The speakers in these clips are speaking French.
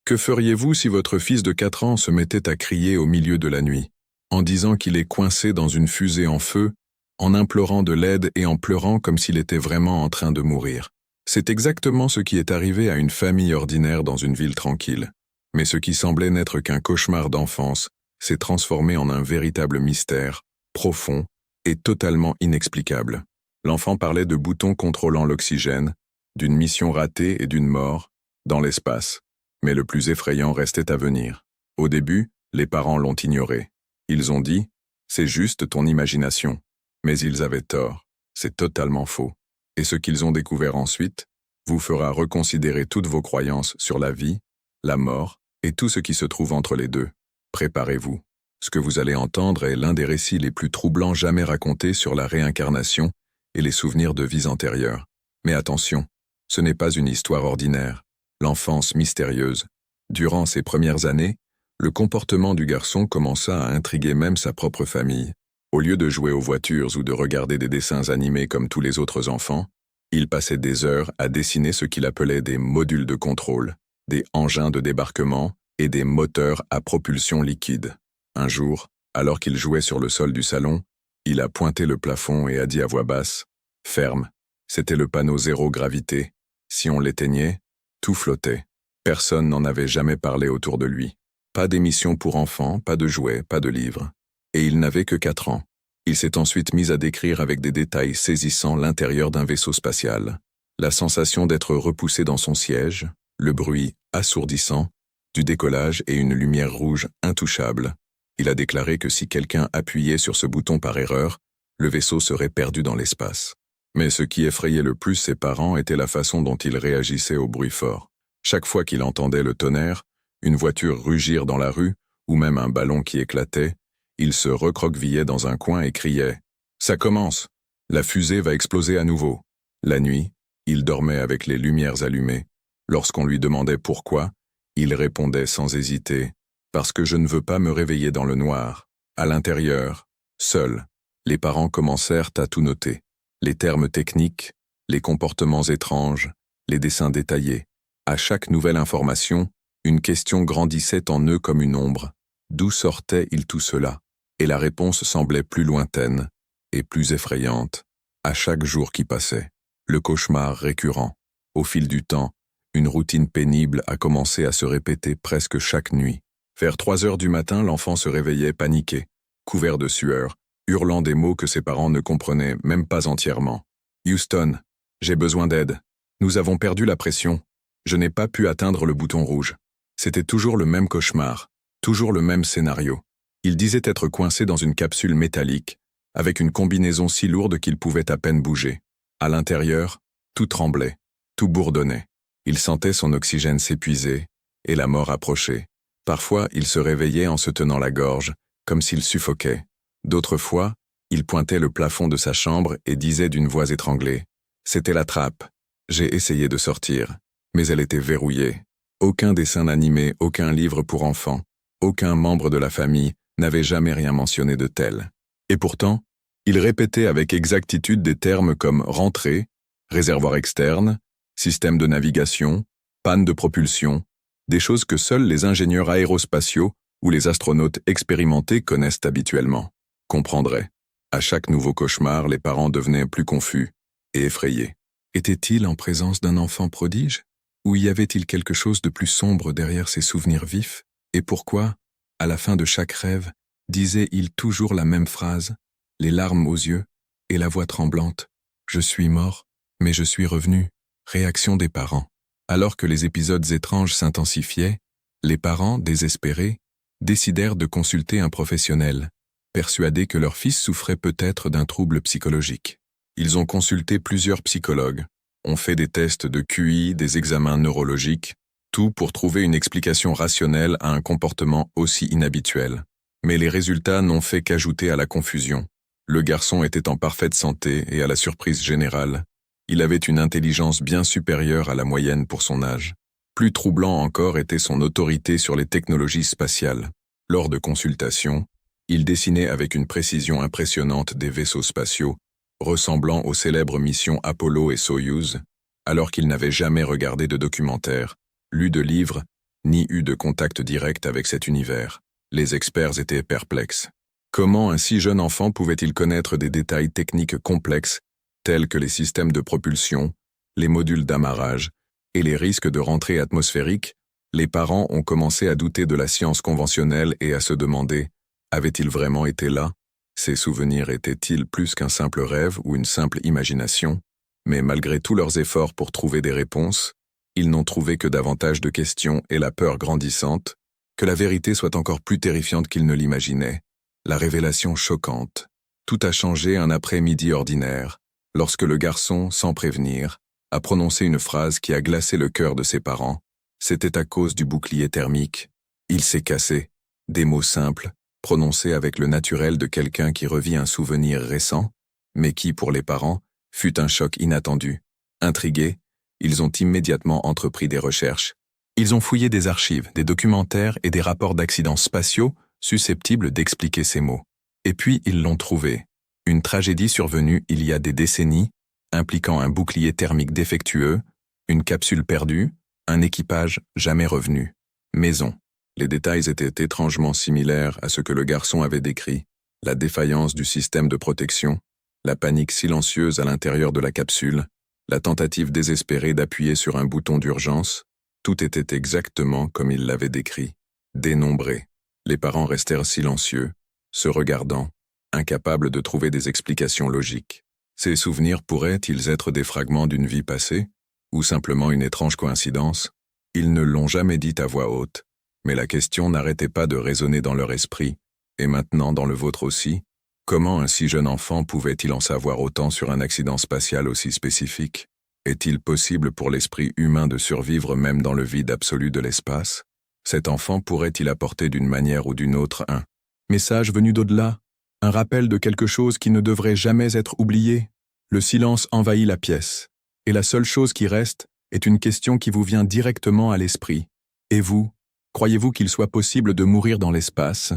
Que feriez-vous si votre fils de 4 ans se mettait à crier au milieu de la nuit, en disant qu'il est coincé dans une fusée en feu, en implorant de l'aide et en pleurant comme s'il était vraiment en train de mourir? C'est exactement ce qui est arrivé à une famille ordinaire dans une ville tranquille. Mais ce qui semblait n'être qu'un cauchemar d'enfance s'est transformé en un véritable mystère, profond et totalement inexplicable. L'enfant parlait de boutons contrôlant l'oxygène, d'une mission ratée et d'une mort, dans l'espace. Mais le plus effrayant restait à venir. Au début, les parents l'ont ignoré. Ils ont dit « c'est juste ton imagination ». Mais ils avaient tort, c'est totalement faux. Et ce qu'ils ont découvert ensuite vous fera reconsidérer toutes vos croyances sur la vie, la mort et tout ce qui se trouve entre les deux. Préparez-vous. Ce que vous allez entendre est l'un des récits les plus troublants jamais racontés sur la réincarnation et les souvenirs de vies antérieures. Mais attention, ce n'est pas une histoire ordinaire. L'enfance mystérieuse. Durant ses premières années, le comportement du garçon commença à intriguer même sa propre famille. Au lieu de jouer aux voitures ou de regarder des dessins animés comme tous les autres enfants, il passait des heures à dessiner ce qu'il appelait des modules de contrôle, des engins de débarquement et des moteurs à propulsion liquide. Un jour, alors qu'il jouait sur le sol du salon, il a pointé le plafond et a dit à voix basse « Ferme ». C'était le panneau zéro gravité. Si on l'éteignait, tout flottait. Personne n'en avait jamais parlé autour de lui. Pas d'émission pour enfants, pas de jouets, pas de livres. Et il n'avait que 4 ans. Il s'est ensuite mis à décrire avec des détails saisissants l'intérieur d'un vaisseau spatial. La sensation d'être repoussé dans son siège, le bruit assourdissant, du décollage et une lumière rouge intouchable. Il a déclaré que si quelqu'un appuyait sur ce bouton par erreur, le vaisseau serait perdu dans l'espace. Mais ce qui effrayait le plus ses parents était la façon dont il réagissait au bruit fort. Chaque fois qu'il entendait le tonnerre, une voiture rugir dans la rue, ou même un ballon qui éclatait, il se recroquevillait dans un coin et criait « Ça commence! La fusée va exploser à nouveau !» La nuit, il dormait avec les lumières allumées. Lorsqu'on lui demandait pourquoi, il répondait sans hésiter « Parce que je ne veux pas me réveiller dans le noir. » À l'intérieur, seul, les parents commencèrent à tout noter. Les termes techniques, les comportements étranges, les dessins détaillés. À chaque nouvelle information, une question grandissait en eux comme une ombre. D'où sortait-il tout cela? Et la réponse semblait plus lointaine et plus effrayante, à chaque jour qui passait. Le cauchemar récurrent. Au fil du temps, une routine pénible a commencé à se répéter presque chaque nuit. Vers 3 heures du matin, l'enfant se réveillait paniqué, couvert de sueur, hurlant des mots que ses parents ne comprenaient même pas entièrement. « Houston, j'ai besoin d'aide. Nous avons perdu la pression. Je n'ai pas pu atteindre le bouton rouge. » C'était toujours le même cauchemar, toujours le même scénario. Il disait être coincé dans une capsule métallique, avec une combinaison si lourde qu'il pouvait à peine bouger. À l'intérieur, tout tremblait, tout bourdonnait. Il sentait son oxygène s'épuiser et la mort approcher. Parfois, il se réveillait en se tenant la gorge, comme s'il suffoquait. D'autres fois, il pointait le plafond de sa chambre et disait d'une voix étranglée « C'était la trappe. J'ai essayé de sortir, mais elle était verrouillée. » Aucun dessin animé, aucun livre pour enfants, aucun membre de la famille n'avait jamais rien mentionné de tel. Et pourtant, il répétait avec exactitude des termes comme rentrée, réservoir externe, système de navigation, panne de propulsion, des choses que seuls les ingénieurs aérospatiaux ou les astronautes expérimentés connaissent habituellement. Comprendrait. À chaque nouveau cauchemar, les parents devenaient plus confus et effrayés. Était-il en présence d'un enfant prodige? Ou y avait-il quelque chose de plus sombre derrière ces souvenirs vifs? Et pourquoi, à la fin de chaque rêve, disait-il toujours la même phrase, les larmes aux yeux et la voix tremblante? « Je suis mort, mais je suis revenu ». Réaction des parents. Alors que les épisodes étranges s'intensifiaient, les parents, désespérés, décidèrent de consulter un professionnel, persuadés que leur fils souffrait peut-être d'un trouble psychologique. Ils ont consulté plusieurs psychologues, ont fait des tests de QI, des examens neurologiques, tout pour trouver une explication rationnelle à un comportement aussi inhabituel. Mais les résultats n'ont fait qu'ajouter à la confusion. Le garçon était en parfaite santé et à la surprise générale, il avait une intelligence bien supérieure à la moyenne pour son âge. Plus troublant encore était son autorité sur les technologies spatiales. Lors de consultations, il dessinait avec une précision impressionnante des vaisseaux spatiaux, ressemblant aux célèbres missions Apollo et Soyouz, alors qu'il n'avait jamais regardé de documentaire, lu de livres, ni eu de contact direct avec cet univers. Les experts étaient perplexes. Comment un si jeune enfant pouvait-il connaître des détails techniques complexes, tels que les systèmes de propulsion, les modules d'amarrage et les risques de rentrée atmosphérique? Les parents ont commencé à douter de la science conventionnelle et à se demander, avait-il vraiment été là? Ces souvenirs étaient-ils plus qu'un simple rêve ou une simple imagination? Mais malgré tous leurs efforts pour trouver des réponses, ils n'ont trouvé que davantage de questions et la peur grandissante, que la vérité soit encore plus terrifiante qu'ils ne l'imaginaient. La révélation choquante. Tout a changé un après-midi ordinaire, lorsque le garçon, sans prévenir, a prononcé une phrase qui a glacé le cœur de ses parents. C'était à cause du bouclier thermique. Il s'est cassé. Des mots simples, prononcés avec le naturel de quelqu'un qui revit un souvenir récent, mais qui, pour les parents, fut un choc inattendu. Intrigués, ils ont immédiatement entrepris des recherches. Ils ont fouillé des archives, des documentaires et des rapports d'accidents spatiaux susceptibles d'expliquer ces mots. Et puis ils l'ont trouvé. Une tragédie survenue il y a des décennies, impliquant un bouclier thermique défectueux, une capsule perdue, un équipage jamais revenu. Maison. Les détails étaient étrangement similaires à ce que le garçon avait décrit. La défaillance du système de protection, la panique silencieuse à l'intérieur de la capsule, la tentative désespérée d'appuyer sur un bouton d'urgence, tout était exactement comme il l'avait décrit. Dénombré. Les parents restèrent silencieux, se regardant, incapables de trouver des explications logiques. Ces souvenirs pourraient-ils être des fragments d'une vie passée, ou simplement une étrange coïncidence? Ils ne l'ont jamais dit à voix haute, mais la question n'arrêtait pas de résonner dans leur esprit, et maintenant dans le vôtre aussi. Comment un si jeune enfant pouvait-il en savoir autant sur un accident spatial aussi spécifique? Est-il possible pour l'esprit humain de survivre même dans le vide absolu de l'espace? Cet enfant pourrait-il apporter d'une manière ou d'une autre un message venu d'au-delà? Un rappel de quelque chose qui ne devrait jamais être oublié? Le silence envahit la pièce, et la seule chose qui reste est une question qui vous vient directement à l'esprit. Et vous, croyez-vous qu'il soit possible de mourir dans l'espace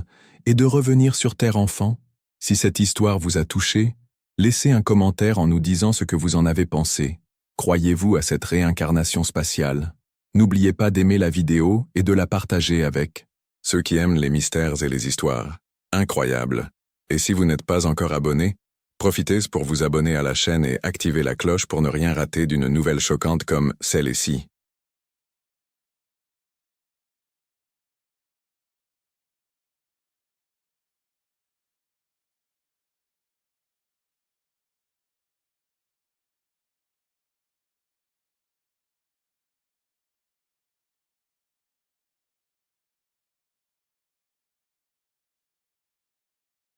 et de revenir sur Terre enfant? Si cette histoire vous a touché, laissez un commentaire en nous disant ce que vous en avez pensé. Croyez-vous à cette réincarnation spatiale? N'oubliez pas d'aimer la vidéo et de la partager avec ceux qui aiment les mystères et les histoires incroyables. Et si vous n'êtes pas encore abonné, profitez pour vous abonner à la chaîne et activer la cloche pour ne rien rater d'une nouvelle choquante comme celle-ci.